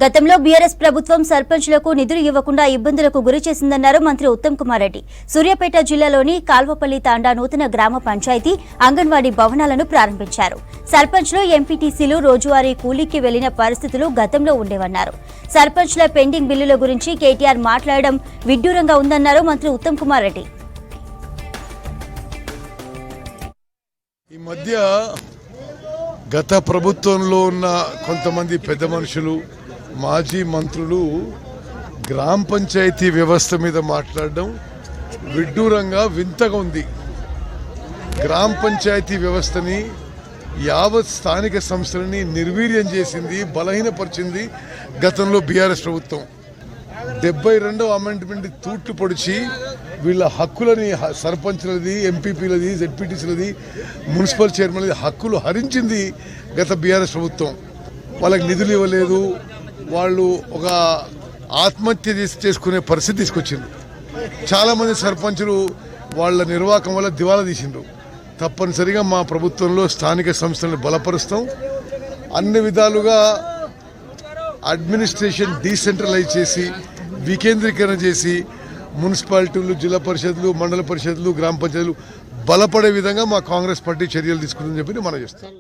గతంలో బీఆర్ఎస్ ప్రభుత్వం సర్పంచ్లకు నిధులు ఇవ్వకుండా ఇబ్బందులకు గురి చేసిందన్నారు మంత్రి ఉత్తమ్ కుమార్ రెడ్డి. సూర్యాపేట జిల్లాలోని కాల్వపల్లి తాండా నూతన గ్రామ పంచాయతీ అంగన్వాడీ భవనాలను ప్రారంభించారు. సర్పంచ్లు ఎంపీటీసీలు రోజువారీ కూలీకి వెళ్లిన పరిస్థితులు గతంలో ఉండేవన్నారు. సర్పంచ్ల పెండింగ్ బిల్లుల గురించి కేటీఆర్ మాట్లాడడం విడ్డూరంగా ఉందన్నారు మంత్రి ఉత్తమ్ కుమార్ రెడ్డి. ఈ మధ్య గత ప్రభుత్వంలో ఉన్న కొంతమంది పెద్ద మనుషులు, మాజీ మంత్రులు గ్రామ పంచాయతీ వ్యవస్థ మీద మాట్లాడడం విడ్డూరంగా, వింతగా ఉంది. గ్రామ పంచాయతీ వ్యవస్థని, యావత్ స్థానిక సంస్థలని నిర్వీర్యం చేసింది, బలహీనపరిచింది గతంలో బీఆర్ఎస్ ప్రభుత్వం. 72వ అమెండ్మెంట్ తూట్లు పొడిచి వీళ్ళ హక్కులని, సర్పంచ్లది, ఎంపీపీలది, జెడ్పీటీసీలది, మున్సిపల్ చైర్మన్లది హక్కులు హరించింది గత బీఆర్ఎస్ ప్రభుత్వం. వాళ్ళకి నిధులు ఇవ్వలేదు, వాళ్ళు ఒక ఆత్మహత్య చేసుకునే పరిస్థితి తీసుకొచ్చింది. చాలామంది సర్పంచులు వాళ్ళ నిర్వాహకం వల్ల దివాలా తీసిండ్రు. తప్పనిసరిగా మా ప్రభుత్వంలో స్థానిక సంస్థలను బలపరుస్తాం. అన్ని విధాలుగా అడ్మినిస్ట్రేషన్ డీసెంట్రలైజ్ చేసి, వికేంద్రీకరణ చేసి, మున్సిపాలిటీలు, జిల్లా పరిషత్లు, మండల పరిషత్లు, గ్రామ పంచాయతీలు బలపడే విధంగా మా కాంగ్రెస్ పార్టీ చర్యలు తీసుకుందని చెప్పి మనం చేస్తాం.